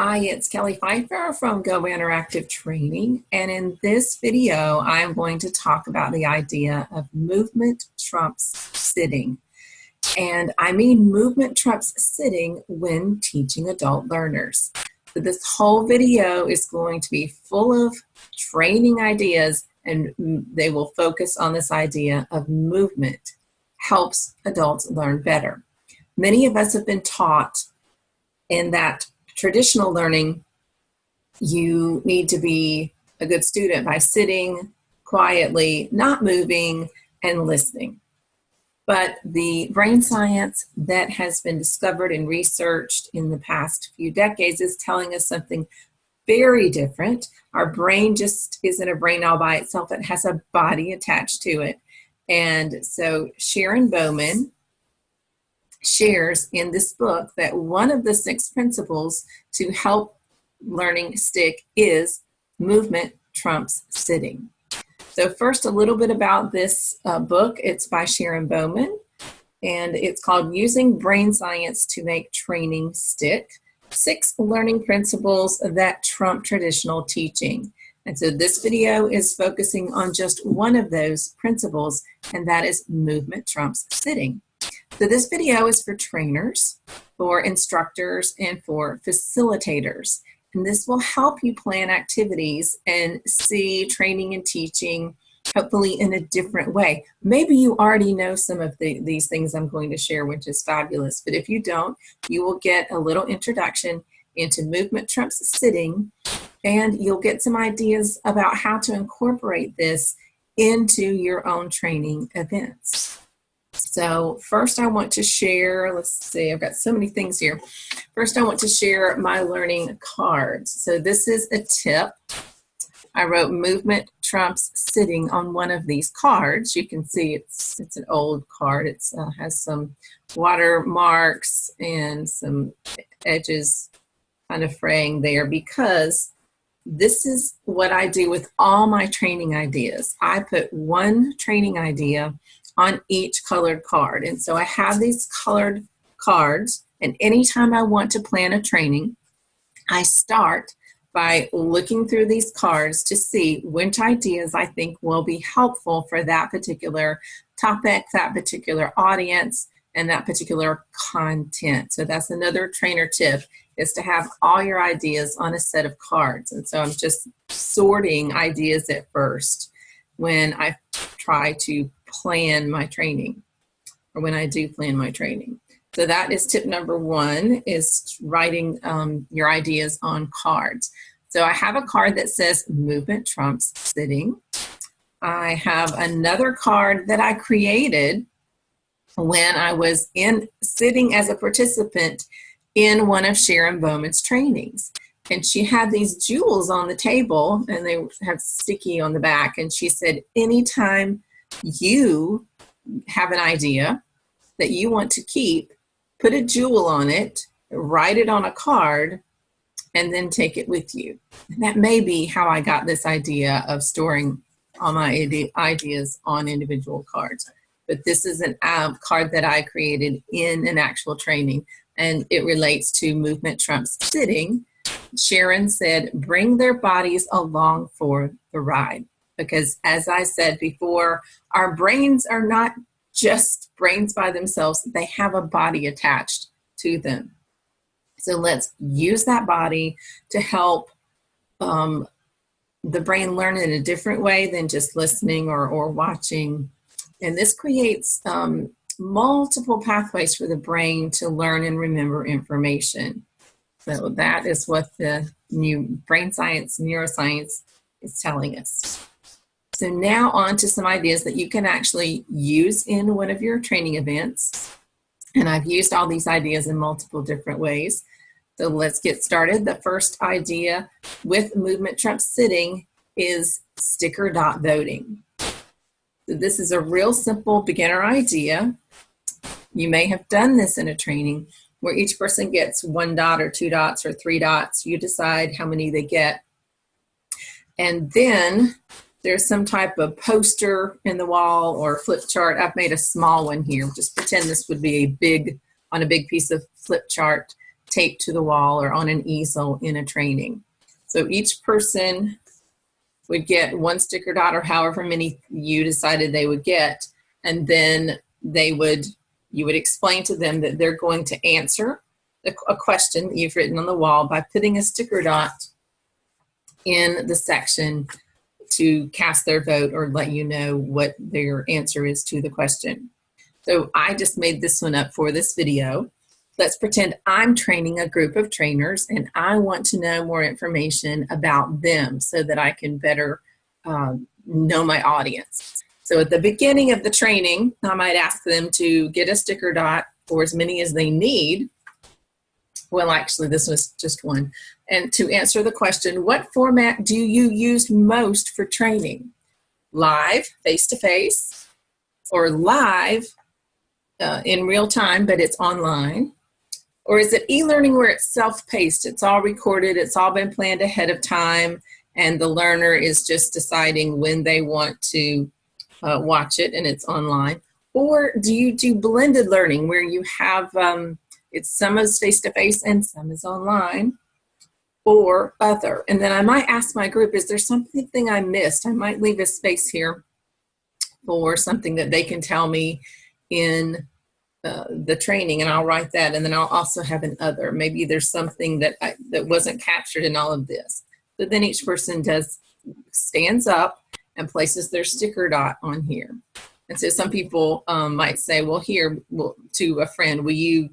Hi, it's Kelly Pfeiffer from Go Interactive Training, and in this video I'm going to talk about the idea of movement trumps sitting. And I mean movement trumps sitting when teaching adult learners. So this whole video is going to be full of training ideas, and they will focus on this idea of movement helps adults learn better. Many of us have been taught in that traditional learning, you need to be a good student by sitting quietly, not moving, and listening. But the brain science that has been discovered and researched in the past few decades is telling us something very different. Our brain just isn't a brain all by itself. It has a body attached to it. And so Sharon Bowman shares in this book that one of the 6 principles to help learning stick is movement trumps sitting. So first, a little bit about this book. It's by Sharon Bowman, and it's called Using Brain Science to Make Training Stick, 6 Learning Principles That Trump Traditional Teaching. And so this video is focusing on just one of those principles, and that is movement trumps sitting. So this video is for trainers, for instructors, and for facilitators. And this will help you plan activities and see training and teaching, hopefully in a different way. Maybe you already know some of these things I'm going to share, which is fabulous. But if you don't, you will get a little introduction into movement trumps sitting, and you'll get some ideas about how to incorporate this into your own training events. So first I want to share, let's see, I've got so many things here. First I want to share my learning cards. So this is a tip. I wrote movement trumps sitting on one of these cards. You can see it's an old card. It has some watermarks and some edges kind of fraying there, because this is what I do with all my training ideas. I put one training idea on each colored card. And so I have these colored cards, and anytime I want to plan a training, I start by looking through these cards to see which ideas I think will be helpful for that particular topic, that particular audience, and that particular content. So that's another trainer tip, is to have all your ideas on a set of cards. And so I'm just sorting ideas at first when I try to plan my training, or when I do plan my training. So that is tip number 1, is writing your ideas on cards. So I have a card that says movement trumps sitting. I have another card that I created when I was sitting as a participant in one of Sharon Bowman's trainings. And she had these jewels on the table, and they have sticky on the back. And she said, anytime you have an idea that you want to keep, put a jewel on it, write it on a card, and then take it with you. And that may be how I got this idea of storing all my ideas on individual cards. But this is a card that I created in an actual training, and it relates to movement trumps sitting. Sharon said, bring their bodies along for the ride. Because as I said before, our brains are not just brains by themselves. They have a body attached to them. So let's use that body to help the brain learn in a different way than just listening or watching. And this creates multiple pathways for the brain to learn and remember information. So that is what the new brain science, neuroscience is telling us. So now on to some ideas that you can actually use in one of your training events. And I've used all these ideas in multiple different ways. So let's get started. The first idea with movement trumps sitting is sticker dot voting. So this is a real simple beginner idea. You may have done this in a training where each person gets 1 dot or 2 dots or 3 dots. You decide how many they get. And then there's some type of poster in the wall or flip chart. I've made a small one here. Just pretend this would be on a big piece of flip chart. taped to the wall or on an easel in a training. So each person would get one sticker dot or however many you decided they would get, and then you would explain to them that they're going to answer a question that you've written on the wall by putting a sticker dot in the section to cast their vote or let you know what their answer is to the question. So I just made this one up for this video. Let's pretend I'm training a group of trainers and I want to know more information about them so that I can better know my audience. So at the beginning of the training, I might ask them to get a sticker dot or as many as they need. Well, actually, this was just one. And to answer the question, what format do you use most for training? Live, face-to-face, or live in real time, but it's online? Or is it e-learning where it's self-paced? It's all recorded, it's all been planned ahead of time, and the learner is just deciding when they want to watch it and it's online? Or do you do blended learning where you have it's some is face-to-face and some is online, or other? And then I might ask my group, is there something I missed? I might leave a space here for something that they can tell me in the training, and I'll write that, and then I'll also have an other. Maybe there's something that wasn't captured in all of this. But then each person stands up and places their sticker dot on here. And so some people might say, well, to a friend, will you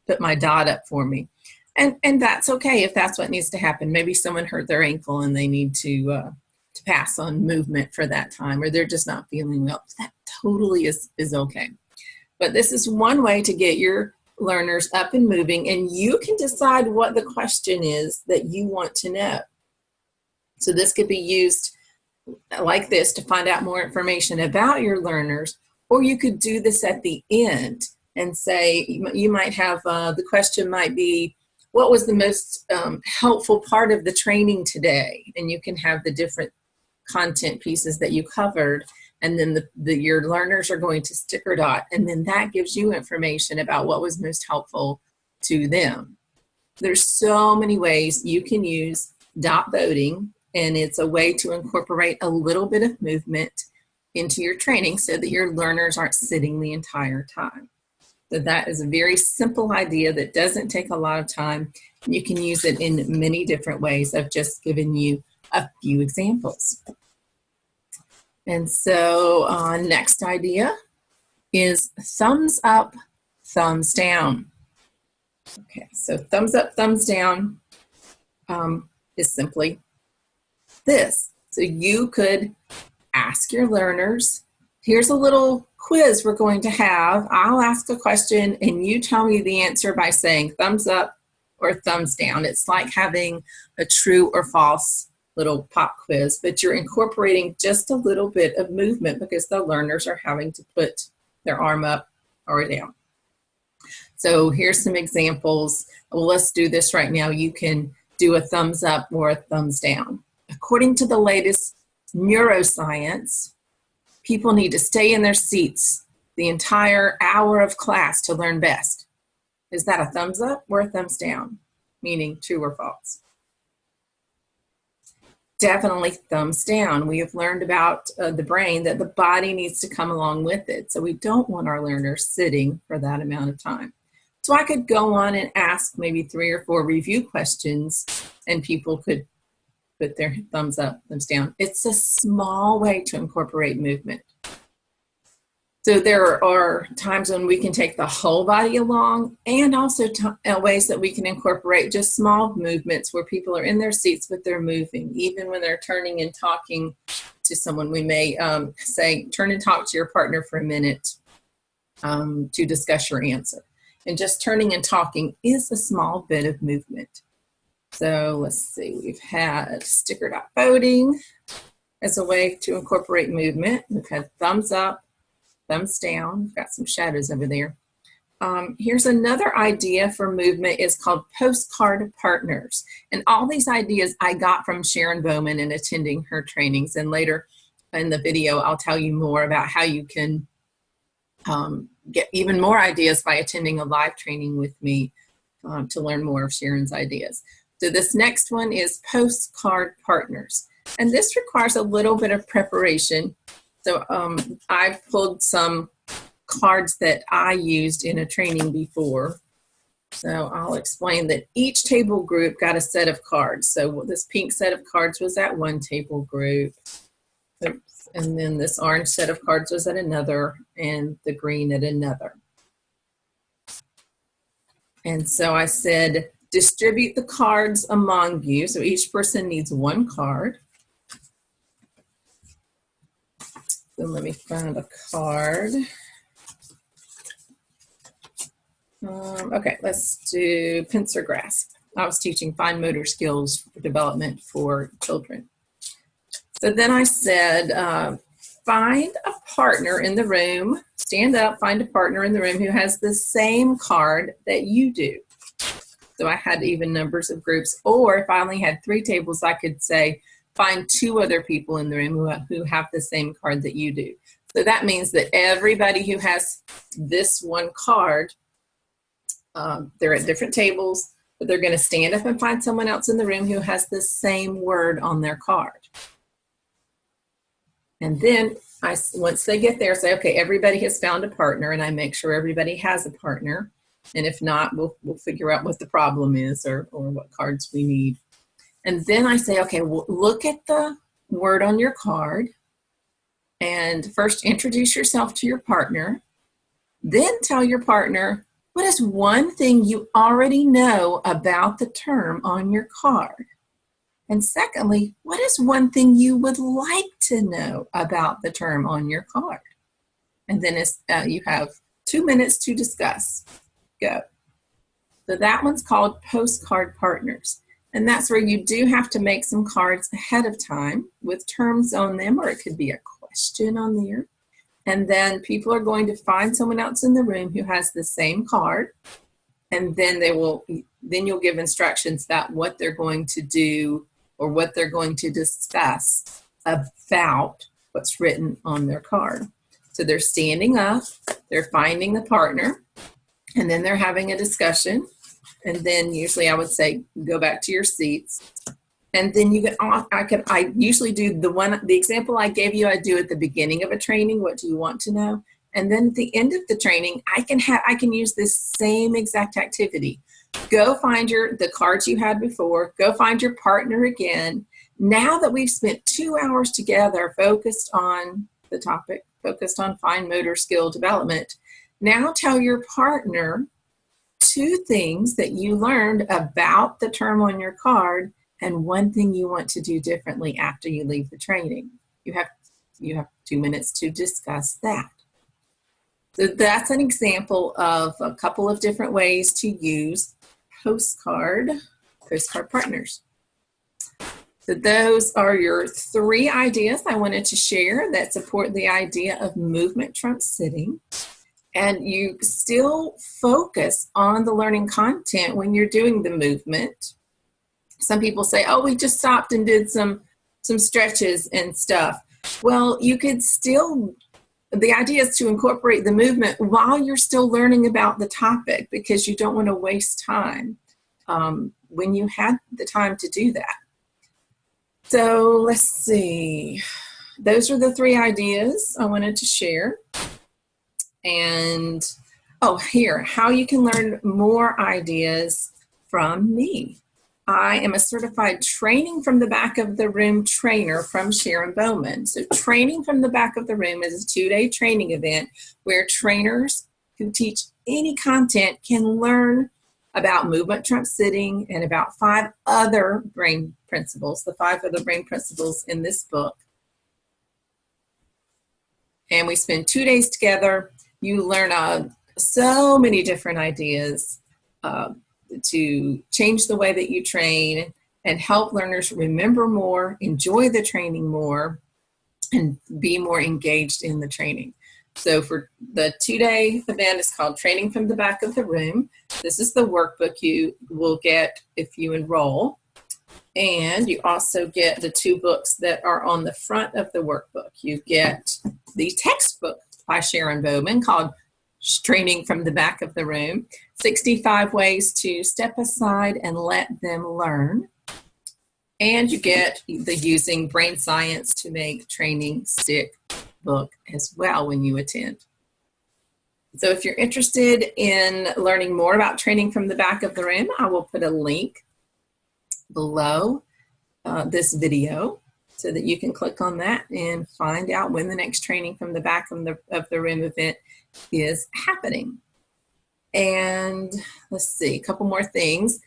put my dot up for me? And that's okay if that's what needs to happen. Maybe someone hurt their ankle and they need to pass on movement for that time, or they're just not feeling well. That totally is okay. But this is one way to get your learners up and moving, and you can decide what the question is that you want to know. So this could be used like this to find out more information about your learners, or you could do this at the end and say, you might have, the question might be, what was the most helpful part of the training today? And you can have the different content pieces that you covered, and then your learners are going to sticker dot, and then that gives you information about what was most helpful to them. There's so many ways you can use dot voting, and it's a way to incorporate a little bit of movement into your training so that your learners aren't sitting the entire time. So that is a very simple idea that doesn't take a lot of time. You can use it in many different ways. I've just given you a few examples. And so next idea is thumbs up, thumbs down. Okay, so thumbs up, thumbs down is simply this. So you could ask your learners, here's a little quiz we're going to have. I'll ask a question and you tell me the answer by saying thumbs up or thumbs down. It's like having a true or false little pop quiz, but you're incorporating just a little bit of movement because the learners are having to put their arm up or down. So here's some examples. Well, let's do this right now. You can do a thumbs up or a thumbs down. According to the latest neuroscience, people need to stay in their seats the entire hour of class to learn best. Is that a thumbs up or a thumbs down? Meaning true or false? Definitely thumbs down. We have learned about the brain that the body needs to come along with it. So we don't want our learners sitting for that amount of time. So I could go on and ask maybe 3 or 4 review questions and people could put their thumbs up, thumbs down. It's a small way to incorporate movement. So there are times when we can take the whole body along, and also ways that we can incorporate just small movements where people are in their seats but they're moving. Even when they're turning and talking to someone, we may say, turn and talk to your partner for a minute to discuss your answer. And just turning and talking is a small bit of movement. So let's see, we've had sticker dot voting as a way to incorporate movement. We've had thumbs up, thumbs down. We've got some shadows over there. Here's another idea for movement. It's called postcard partners. And all these ideas I got from Sharon Bowman in attending her trainings. And later in the video, I'll tell you more about how you can get even more ideas by attending a live training with me to learn more of Sharon's ideas. So this next one is postcard partners. And this requires a little bit of preparation. So I've pulled some cards that I used in a training before. So I'll explain that each table group got a set of cards. So this pink set of cards was at one table group. Oops. And then this orange set of cards was at another, and the green at another. And so I said, distribute the cards among you. So each person needs one card. So let me find a card. Okay, let's do pincer grasp. I was teaching fine motor skills development for children. So then I said, find a partner in the room, stand up, find a partner in the room who has the same card that you do. So I had even numbers of groups, or if I only had 3 tables, I could say, find 2 other people in the room who have the same card that you do. So that means that everybody who has this one card, they're at different tables, but they're going to stand up and find someone else in the room who has the same word on their card. And then once they get there, say, okay, everybody has found a partner, and I make sure everybody has a partner. And if not, we'll figure out what the problem is or what cards we need. And then I say, okay, well, look at the word on your card, and first introduce yourself to your partner. Then tell your partner, what is one thing you already know about the term on your card? And secondly, what is one thing you would like to know about the term on your card? And then you have 2 minutes to discuss. Go. So that one's called postcard partners. And that's where you do have to make some cards ahead of time with terms on them, or it could be a question on there. And then people are going to find someone else in the room who has the same card. And then you'll give instructions about what they're going to do or what they're going to discuss about what's written on their card. So they're standing up, they're finding the partner, and then they're having a discussion. And then usually I would say, go back to your seats. And then I usually do the example I gave you, I do at the beginning of a training, what do you want to know? And then at the end of the training, I can use this same exact activity. Go find the cards you had before, go find your partner again. Now that we've spent 2 hours together focused on the topic, focused on fine motor skill development, now tell your partner 2 things that you learned about the term on your card and 1 thing you want to do differently after you leave the training. You have 2 minutes to discuss that. So that's an example of a couple of different ways to use postcard partners. So those are your 3 ideas I wanted to share that support the idea of movement trumps sitting. And you still focus on the learning content when you're doing the movement. Some people say, oh, we just stopped and did some stretches and stuff. Well, you could still, the idea is to incorporate the movement while you're still learning about the topic, because you don't want to waste time when you had the time to do that. So let's see. Those are the 3 ideas I wanted to share. And, here, how you can learn more ideas from me. I am a certified Training from the Back of the Room trainer from Sharon Bowman. So Training from the Back of the Room is a 2-day training event where trainers who teach any content can learn about movement trumps sitting and about 5 other brain principles, the 5 other brain principles in this book. And we spend 2 days together. You learn so many different ideas to change the way that you train and help learners remember more, enjoy the training more, and be more engaged in the training. So for the 2-day event, it's called Training from the Back of the Room. This is the workbook you will get if you enroll. And you also get the 2 books that are on the front of the workbook. You get the textbook by Sharon Bowman called Training from the Back of the Room. 65 ways to step aside and let them learn. And you get the Using Brain Science to Make Training Stick book as well when you attend. So if you're interested in learning more about training from the back of the room, I will put a link below this video so that you can click on that and find out when the next training from the back of the room event is happening. And let's see, a couple more things.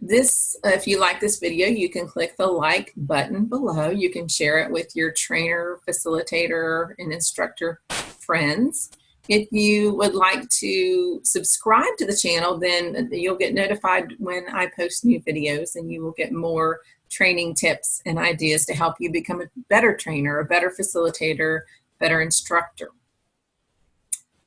This, if you like this video, you can click the like button below. You can share it with your trainer, facilitator, and instructor friends. If you would like to subscribe to the channel, then you'll get notified when I post new videos, and you will get more training tips and ideas to help you become a better trainer, a better facilitator, better instructor.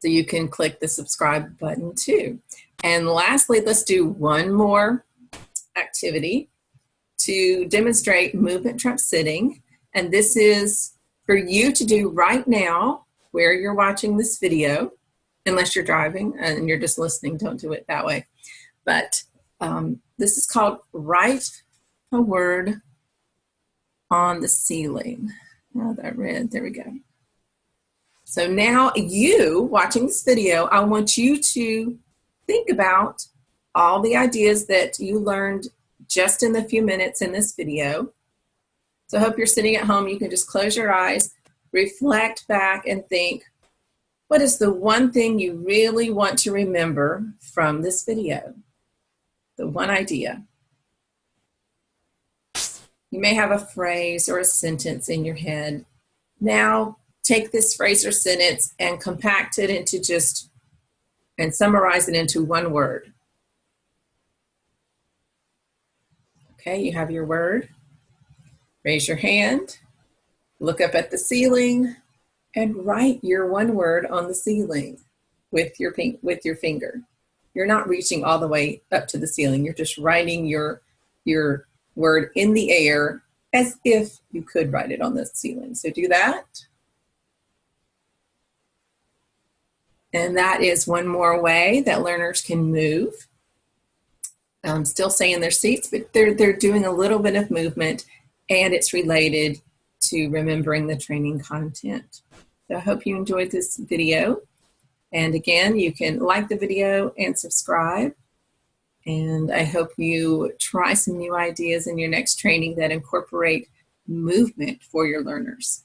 So you can click the subscribe button too. And lastly, let's do one more activity to demonstrate movement trump sitting. And this is for you to do right now where you're watching this video, unless you're driving and you're just listening, don't do it that way. But this is called Write a Word on the Ceiling. Oh, that red, there we go. So now you watching this video, I want you to think about all the ideas that you learned just in the few minutes in this video. So I hope you're sitting at home. You can just close your eyes, reflect back and think, what is the one thing you really want to remember from this video? The one idea. You may have a phrase or a sentence in your head. Now take this phrase or sentence and compact it into and summarize it into one word. Okay, you have your word. Raise your hand, look up at the ceiling, and write your one word on the ceiling with your finger. You're not reaching all the way up to the ceiling. You're just writing your word in the air as if you could write it on the ceiling. So do that. And that is one more way that learners can move. Still stay in their seats, but they're doing a little bit of movement, and it's related to remembering the training content. So I hope you enjoyed this video. And again, you can like the video and subscribe. And I hope you try some new ideas in your next training that incorporate movement for your learners.